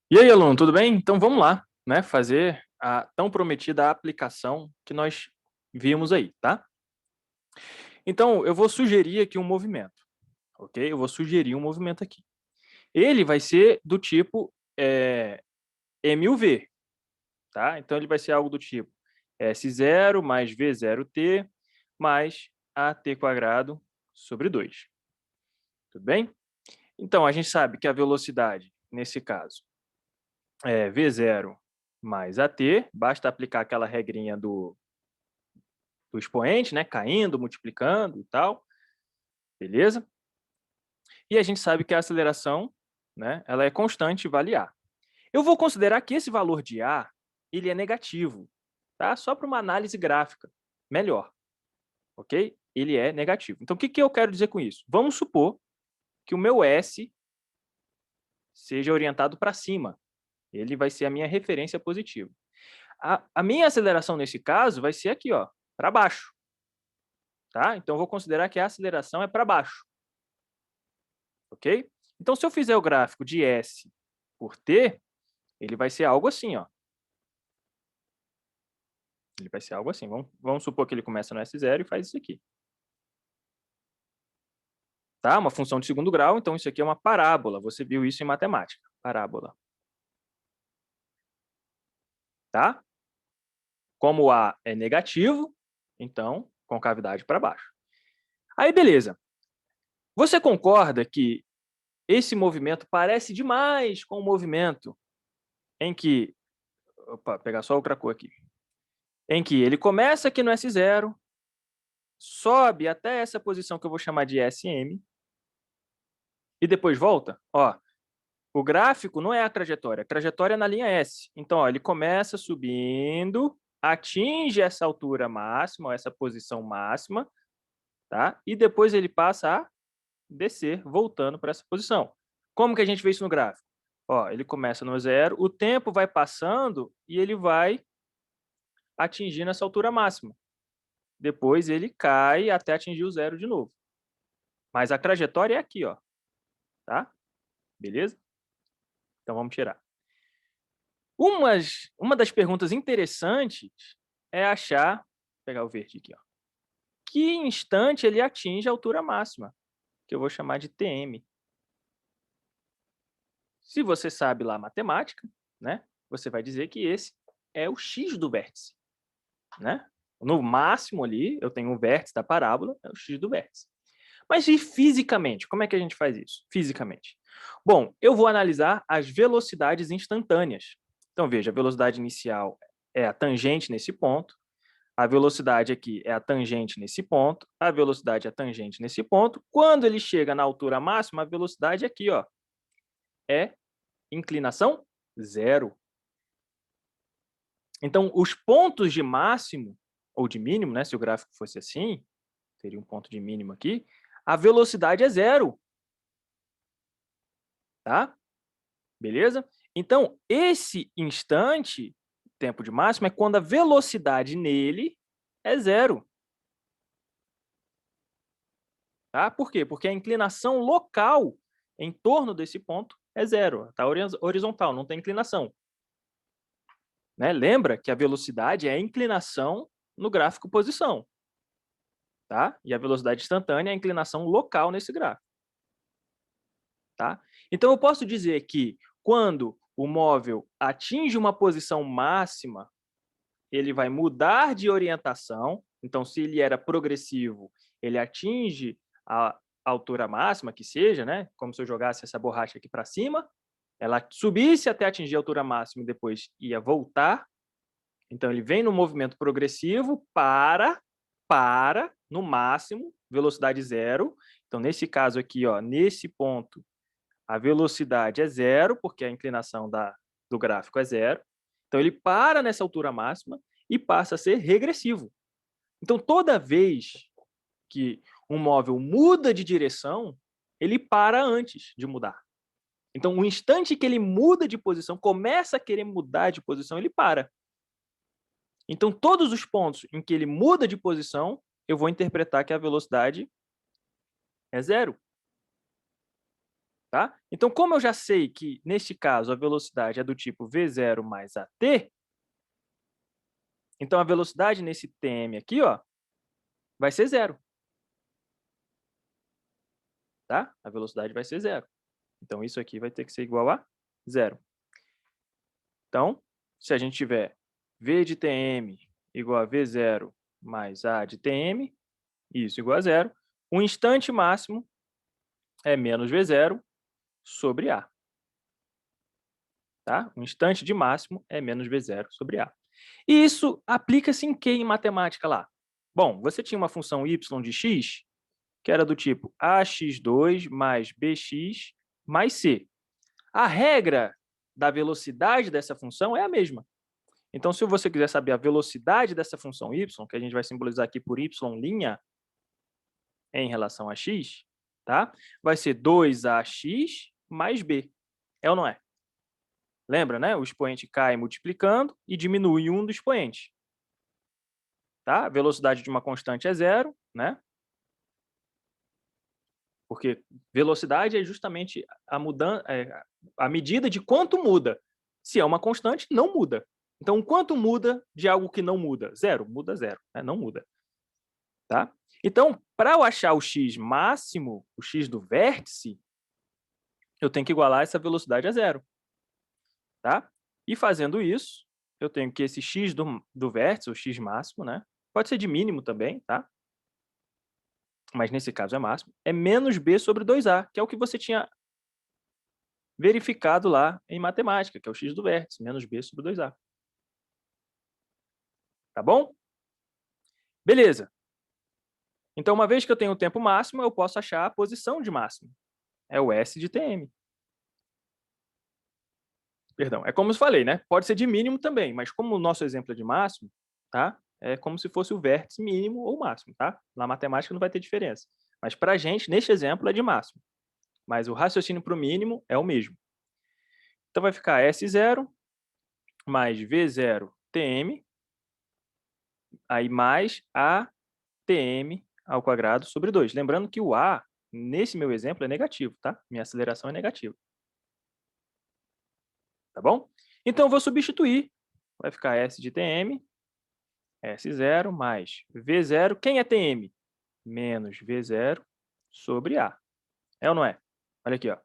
E aí, aluno, tudo bem? Então vamos lá, né, fazer a tão prometida aplicação que nós vimos aí, tá? Então eu vou sugerir aqui um movimento, ok? Eu vou sugerir um movimento aqui. Ele vai ser do tipo M u v, tá? Então ele vai ser algo do tipo S0 mais V0t mais AT² sobre 2, tudo bem? Então a gente sabe que a velocidade, nesse caso, é V0 mais AT, basta aplicar aquela regrinha do expoente, né, caindo, multiplicando e tal, beleza? E a gente sabe que a aceleração, né, ela é constante e vale A. Eu vou considerar que esse valor de A, ele é negativo, tá? Só para uma análise gráfica melhor, ok? Ele é negativo. Então, o que eu quero dizer com isso? Vamos supor que o meu S seja orientado para cima. Ele vai ser a minha referência positiva. A minha aceleração, nesse caso, vai ser aqui, ó, para baixo, tá? Então, eu vou considerar que a aceleração é para baixo. Ok? Então, se eu fizer o gráfico de S por T, ele vai ser algo assim, ó. Ele vai ser algo assim. Vamos supor que ele começa no S0 e faz isso aqui. Tá? Uma função de segundo grau, então isso aqui é uma parábola. Você viu isso em matemática. Parábola. Tá? Como A é negativo, então, concavidade para baixo. Aí, beleza. Você concorda que esse movimento parece demais com o movimento em que... Opa, pegar só outra cor aqui. Em que ele começa aqui no S0, sobe até essa posição que eu vou chamar de SM e depois volta. Ó, o gráfico não é a trajetória é na linha S. Então, ó, ele começa subindo, atinge essa altura máxima, essa posição máxima, tá? E depois ele passa a descer, voltando para essa posição. Como que a gente vê isso no gráfico? Ó, ele começa no zero, o tempo vai passando e ele vai atingindo essa altura máxima. Depois ele cai até atingir o zero de novo. Mas a trajetória é aqui, ó, tá? Beleza? Então vamos tirar. Uma das perguntas interessantes é achar, vou pegar o verde aqui, ó, que instante ele atinge a altura máxima, que eu vou chamar de TM. Se você sabe lá matemática, né, você vai dizer que esse é o x do vértice, né? No máximo ali, eu tenho um vértice da parábola, é o x do vértice. Mas e fisicamente? Como é que a gente faz isso? Fisicamente. Bom, eu vou analisar as velocidades instantâneas. Então, veja, a velocidade inicial é a tangente nesse ponto, a velocidade aqui é a tangente nesse ponto, a velocidade é a tangente nesse ponto. Quando ele chega na altura máxima, a velocidade aqui, ó, é inclinação zero. Então, os pontos de máximo ou de mínimo, né, se o gráfico fosse assim, teria um ponto de mínimo aqui, a velocidade é zero, tá? Beleza? Então, esse instante, tempo de máximo, é quando a velocidade nele é zero. Tá? Por quê? Porque a inclinação local em torno desse ponto é zero. Está horizontal, não tem inclinação. Né? Lembra que a velocidade é a inclinação no gráfico posição. Tá? E a velocidade instantânea é a inclinação local nesse gráfico. Tá? Então, eu posso dizer que quando o móvel atinge uma posição máxima, ele vai mudar de orientação. Então, se ele era progressivo, ele atinge a altura máxima que seja, né? Como se eu jogasse essa borracha aqui para cima, ela subisse até atingir a altura máxima e depois ia voltar. Então, ele vem no movimento progressivo para, no máximo, velocidade zero. Então, nesse caso aqui, ó, nesse ponto, a velocidade é zero, porque a inclinação do gráfico é zero. Então, ele para nessa altura máxima e passa a ser regressivo. Então, toda vez que um móvel muda de direção, ele para antes de mudar. Então, o instante que ele muda de posição, começa a querer mudar de posição, ele para. Então, todos os pontos em que ele muda de posição, eu vou interpretar que a velocidade é zero. Tá? Então, como eu já sei que, neste caso, a velocidade é do tipo v0 mais at, então a velocidade nesse tm aqui, ó, vai ser zero. Tá? A velocidade vai ser zero. Então, isso aqui vai ter que ser igual a zero. Então, se a gente tiver v de tm igual a v0 mais a de tm, isso igual a zero, o instante máximo é menos v0 sobre a. Tá? O instante de máximo é menos v0 sobre a. E isso aplica-se em que em matemática lá? Bom, você tinha uma função y de x, que era do tipo ax2 mais bx mais c. A regra da velocidade dessa função é a mesma. Então, se você quiser saber a velocidade dessa função y, que a gente vai simbolizar aqui por y' em relação a x, tá? Vai ser 2ax mais b. É ou não é? Lembra, né? O expoente cai multiplicando e diminui um do expoente. Tá? A velocidade de uma constante é zero, né? Porque velocidade é justamente a medida de quanto muda. Se é uma constante, não muda. Então, quanto muda de algo que não muda? Zero, muda zero, né? Não muda. Tá? Então, para eu achar o x máximo, o x do vértice, eu tenho que igualar essa velocidade a zero. Tá? E fazendo isso, eu tenho que esse x do vértice, o x máximo, né? Pode ser de mínimo também, tá? Mas nesse caso é máximo, é menos b sobre 2a, que é o que você tinha verificado lá em matemática, que é o x do vértice, menos b sobre 2a. Tá bom? Beleza. Então, uma vez que eu tenho o tempo máximo, eu posso achar a posição de máximo. É o S de Tm. Perdão, é como eu falei, né? Pode ser de mínimo também, mas como o nosso exemplo é de máximo, tá? É como se fosse o vértice mínimo ou máximo, tá? Na matemática não vai ter diferença. Mas para a gente, neste exemplo, é de máximo. Mas o raciocínio para o mínimo é o mesmo. Então, vai ficar S0 mais V0 Tm, aí mais ATm ao quadrado sobre 2. Lembrando que o A, nesse meu exemplo, é negativo, tá? Minha aceleração é negativa. Tá bom? Então, eu vou substituir. Vai ficar S de Tm, S0 mais V0. Quem é Tm? Menos V0 sobre A. É ou não é? Olha aqui, ó.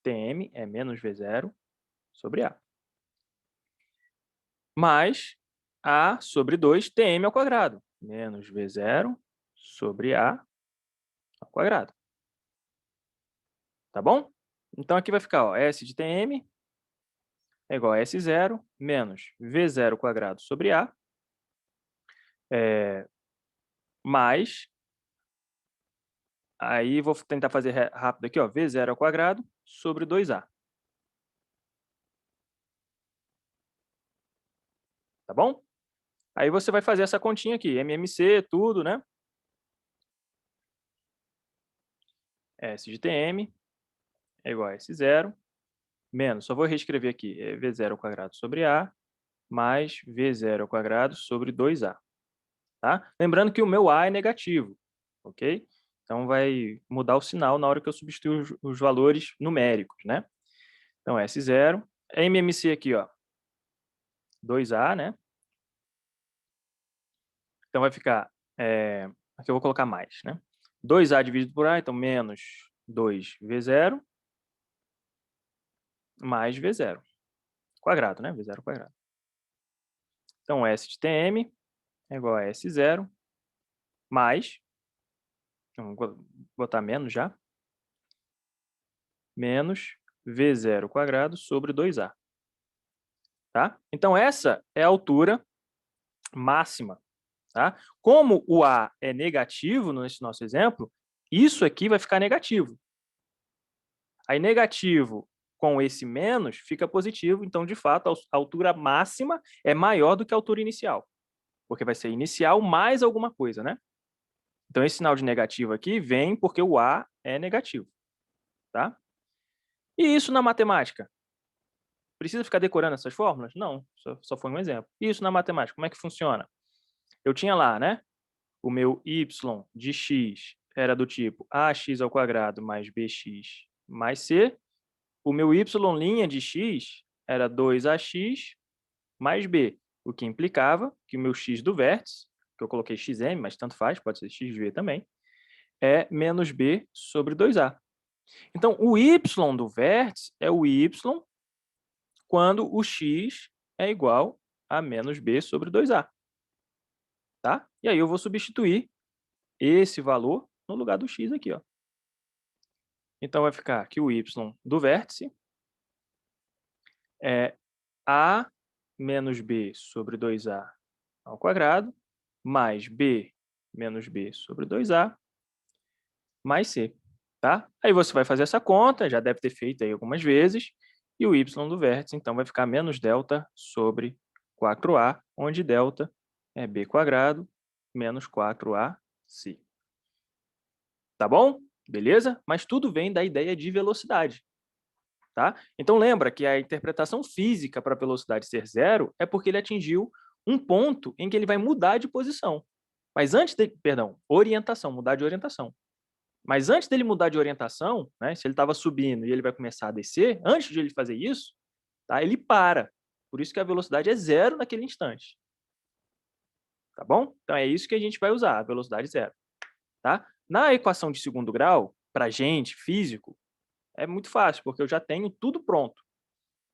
Tm é menos V0 sobre A. Mais A sobre 2, Tm ao quadrado. Menos V0 sobre A ao quadrado. Tá bom? Então, aqui vai ficar, ó, S de Tm é igual a S0 menos V0 quadrado sobre A, mais, aí vou tentar fazer rápido aqui, ó, V0 ao quadrado sobre 2A. Tá bom? Aí você vai fazer essa continha aqui, MMC, tudo, né? S de Tm é igual a S0 menos, só vou reescrever aqui, é V0 ao quadrado sobre A mais V0 ao quadrado sobre 2A. Tá? Lembrando que o meu A é negativo, ok? Então, vai mudar o sinal na hora que eu substituir os valores numéricos, né? Então, S0, MMC aqui, ó, 2A, né? Então, vai ficar, aqui eu vou colocar mais, né? 2A dividido por A, então, menos 2V0 mais V0, quadrado, né? V0 quadrado. Então, S de Tm é igual a S0 mais, vamos botar menos já, menos V0 quadrado sobre 2A. Tá? Então, essa é a altura máxima. Tá? Como o A é negativo nesse nosso exemplo, isso aqui vai ficar negativo. Aí, negativo com esse menos fica positivo, então, de fato, a altura máxima é maior do que a altura inicial, porque vai ser inicial mais alguma coisa, né? Então, esse sinal de negativo aqui vem porque o A é negativo. Tá? E isso na matemática? Precisa ficar decorando essas fórmulas? Não, só foi um exemplo. E isso na matemática, como é que funciona? Eu tinha lá, né? O meu y de x era do tipo ax ao quadrado mais bx mais C. O meu y' de x era 2ax mais b, o que implicava que o meu x do vértice, que eu coloquei xm, mas tanto faz, pode ser xv também, é menos b sobre 2a. Então, o y do vértice é o y quando o x é igual a menos b sobre 2a. Tá? E aí eu vou substituir esse valor no lugar do x aqui. Ó. Então, vai ficar que o y do vértice é a menos b sobre 2a ao quadrado, mais b menos b sobre 2a, mais c. Tá? Aí você vai fazer essa conta, já deve ter feito aí algumas vezes, e o y do vértice, então, vai ficar menos delta sobre 4a, onde delta é b quadrado menos 4ac. Tá bom? Beleza? Mas tudo vem da ideia de velocidade. Tá? Então, lembra que a interpretação física para a velocidade ser zero é porque ele atingiu um ponto em que ele vai mudar de posição. Mas antes de, perdão, orientação, mudar de orientação. Mas antes dele mudar de orientação, né, se ele estava subindo e ele vai começar a descer, antes de ele fazer isso, tá, ele para. Por isso que a velocidade é zero naquele instante. Tá bom? Então, é isso que a gente vai usar, a velocidade zero. Tá? Na equação de segundo grau, para a gente, físico, é muito fácil, porque eu já tenho tudo pronto.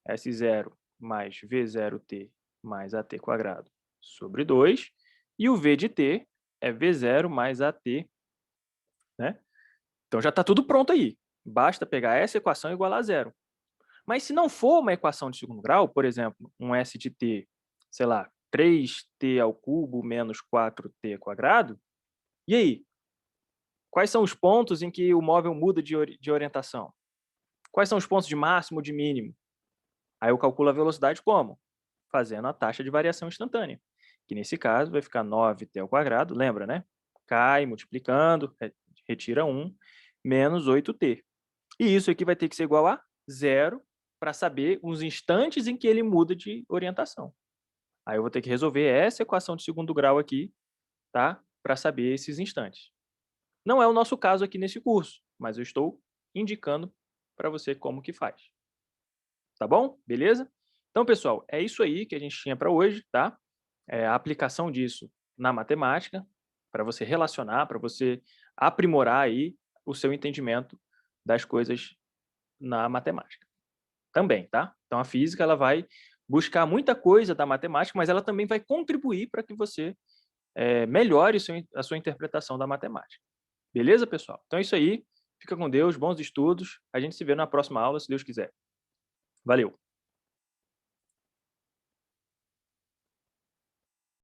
S0 mais V0t mais AT quadrado sobre 2. E o V de t é V0 mais AT. Né? Então, já está tudo pronto aí. Basta pegar essa equação e igualar a zero. Mas se não for uma equação de segundo grau, por exemplo, um S de t, sei lá, 3t ao cubo menos 4t quadrado, e aí? Quais são os pontos em que o móvel muda de orientação? Quais são os pontos de máximo ou de mínimo? Aí eu calculo a velocidade como? Fazendo a taxa de variação instantânea, que nesse caso vai ficar 9t ao quadrado, lembra, né? Cai multiplicando, retira 1, menos 8t. E isso aqui vai ter que ser igual a zero para saber os instantes em que ele muda de orientação. Aí eu vou ter que resolver essa equação de segundo grau aqui, tá? Para saber esses instantes. Não é o nosso caso aqui nesse curso, mas eu estou indicando para você como que faz. Tá bom? Beleza? Então, pessoal, é isso aí que a gente tinha para hoje, tá? A aplicação disso na matemática, para você relacionar, para você aprimorar aí o seu entendimento das coisas na matemática. Também, tá? Então, a física ela vai buscar muita coisa da matemática, mas ela também vai contribuir para que você melhore a sua interpretação da matemática. Beleza, pessoal? Então é isso aí. Fica com Deus, bons estudos. A gente se vê na próxima aula, se Deus quiser. Valeu!